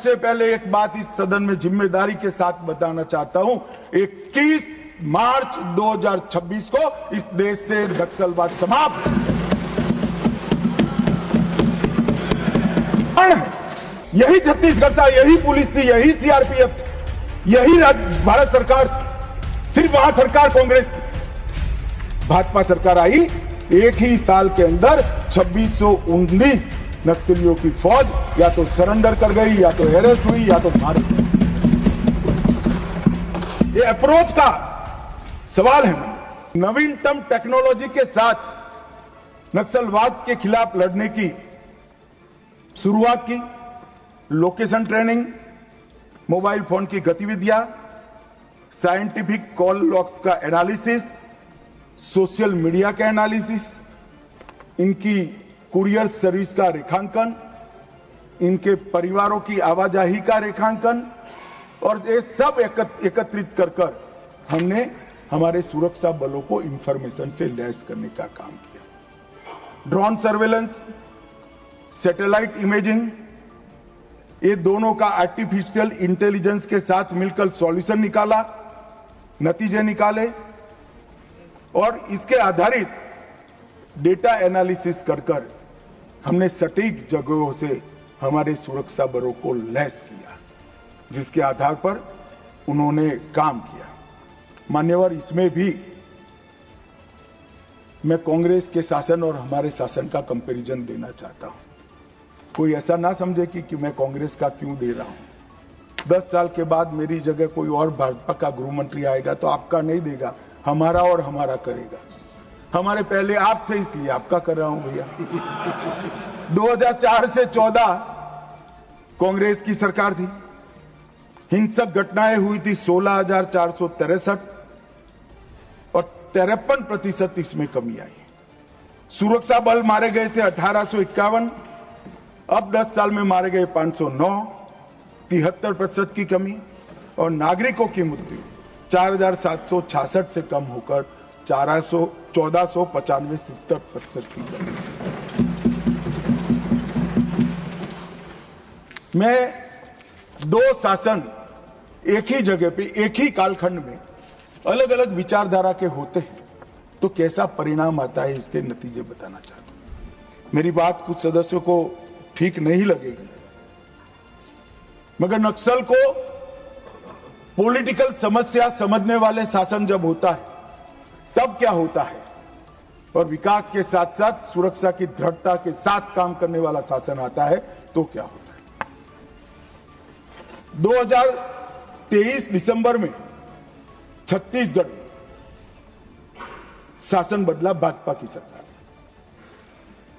सबसे पहले एक बात इस सदन में जिम्मेदारी के साथ बताना चाहता हूं, 21 मार्च 2026 को इस देश से नक्सलवाद समाप्त। यही छत्तीसगढ़ था, यही पुलिस थी, यही सीआरपीएफ, यही भारत सरकार थी। सिर्फ वहां सरकार कांग्रेस की। भाजपा सरकार आई, एक ही साल के अंदर 2619 नक्सलियों की फौज या तो सरेंडर कर गई, या तो अरेस्ट हुई, या तो मार गई। ये अप्रोच का सवाल है। नवीनतम टेक्नोलॉजी के साथ नक्सलवाद के खिलाफ लड़ने की शुरुआत की। लोकेशन ट्रेनिंग, मोबाइल फोन की गतिविधियां, साइंटिफिक कॉल लॉग्स का एनालिसिस, सोशल मीडिया का एनालिसिस, इनकी कुरियर सर्विस का रेखांकन, इनके परिवारों की आवाजाही का रेखांकन, और ये सब एकत्रित कर हमने हमारे सुरक्षा बलों को इंफॉर्मेशन से लैस करने का काम किया। ड्रोन सर्वेलेंस, सैटेलाइट इमेजिंग, ये दोनों का आर्टिफिशियल इंटेलिजेंस के साथ मिलकर सॉल्यूशन निकाला, नतीजे निकाले, और इसके आधारित डेटा एनालिसिस कर हमने सटीक जगहों से हमारे सुरक्षा बलों को लैस किया, जिसके आधार पर उन्होंने काम किया। मान्यवर, इसमें भी मैं कांग्रेस के शासन और हमारे शासन का कंपैरिजन देना चाहता हूं। कोई ऐसा ना समझे कि मैं कांग्रेस का क्यों दे रहा हूं। 10 साल के बाद मेरी जगह कोई और भाजपा का गृह मंत्री आएगा तो आपका नहीं देगा, हमारा और हमारा करेगा। हमारे पहले आप थे, इसलिए आपका कर रहा हूं भैया। 2004 से 14 कांग्रेस की सरकार थी। हिंसक घटनाएं हुई थी 16,463 और 53% इसमें कमी आई। सुरक्षा बल मारे गए थे 1851, अब 10 साल में मारे गए 509, 73% की कमी, और नागरिकों की मृत्यु 4,766 से कम होकर 1495 70% की कमी। मैं दो शासन एक ही जगह पे, एक ही कालखंड में अलग अलग विचारधारा के होते हैं तो कैसा परिणाम आता है, इसके नतीजे बताना चाहता हूं। मेरी बात कुछ सदस्यों को ठीक नहीं लगेगी, मगर नक्सल को पॉलिटिकल समस्या समझने वाले शासन जब होता है तब क्या होता है, और विकास के साथ साथ सुरक्षा की दृढ़ता के साथ काम करने वाला शासन आता है तो क्या होता है। 2023 दिसंबर में छत्तीसगढ़ में शासन बदला, भाजपा की सरकार।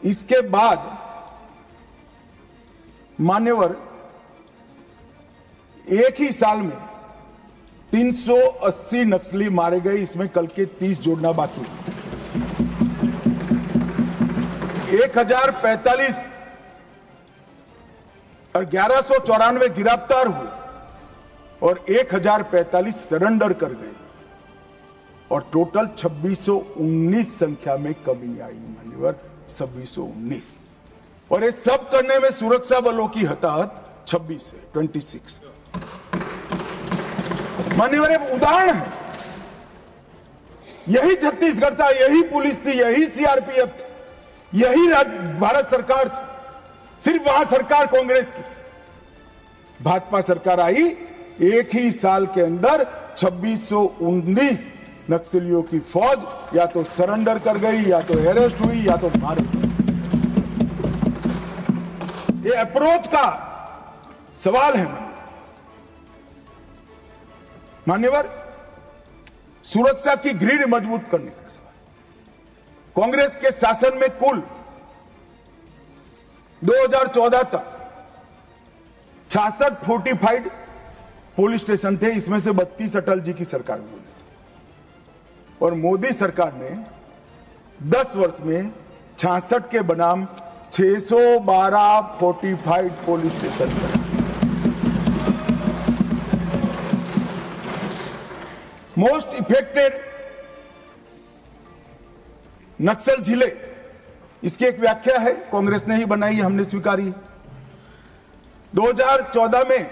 इसके बाद मान्यवर एक ही साल में 380 नक्सली मारे गए, इसमें कल के 30 जोड़ना बाकी। 1045 और 1194 गिरफ्तार हुए और 1045 सरेंडर कर गए, और टोटल 2619 संख्या में कमी आई। मान्यवर, 2619, और ये सब करने में सुरक्षा बलों की हताहत 26। मान्यवर, एक उदाहरण है। यही छत्तीसगढ़ था, यही पुलिस थी, यही सीआरपीएफ थी, यही भारत सरकार थी। सिर्फ वहां सरकार कांग्रेस की। भाजपा सरकार आई, एक ही साल के अंदर 2619 नक्सलियों की फौज या तो सरेंडर कर गई, या तो अरेस्ट हुई, या तो मार गई। ये अप्रोच का सवाल है। मान्यवर, सुरक्षा की ग्रिड मजबूत करने का सवाल। कांग्रेस के शासन में कुल 2014 तक 66 फोर्टिफाइड पुलिस स्टेशन थे, इसमें से 32 अटल जी की सरकार में बने, और मोदी सरकार ने 10 वर्ष में 66 के बनाम 612 फोर्टिफाइड पुलिस स्टेशन बनाए। मोस्ट इफेक्टेड नक्सल जिले, इसकी एक व्याख्या है, कांग्रेस ने ही बनाई, हमने स्वीकारी। 2014 में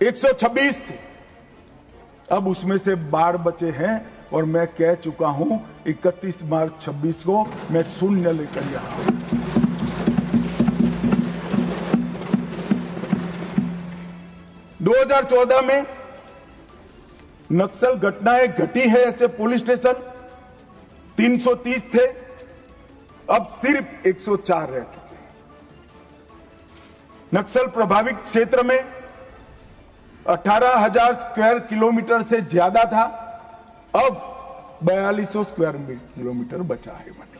126 थे, अब उसमें से 12 बचे हैं और मैं कह चुका हूं 31 मार्च 26 को मैं शून्य लेकर यहां हूं। दो 2014 में नक्सल घटनाएं घटी है ऐसे पुलिस स्टेशन 330 थे, अब सिर्फ 104 रह चुके हैं। नक्सल प्रभावित क्षेत्र में 18,000 स्क्वायर किलोमीटर से ज्यादा था, अब 4200 स्क्वायर किलोमीटर बचा है बनने।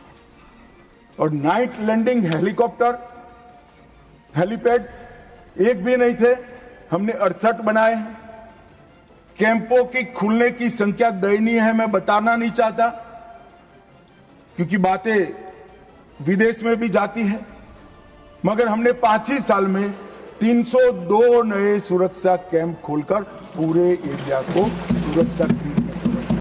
और नाइट लैंडिंग हेलीकॉप्टर हेलीपैड्स एक भी नहीं थे, हमने 68 बनाए हैं। कैंपों की खुलने की संख्या दयनीय है, मैं बताना नहीं चाहता क्योंकि बातें विदेश में भी जाती है, मगर हमने 5 ही साल में 302 नए सुरक्षा कैंप खोलकर पूरे एरिया को सुरक्षा दी।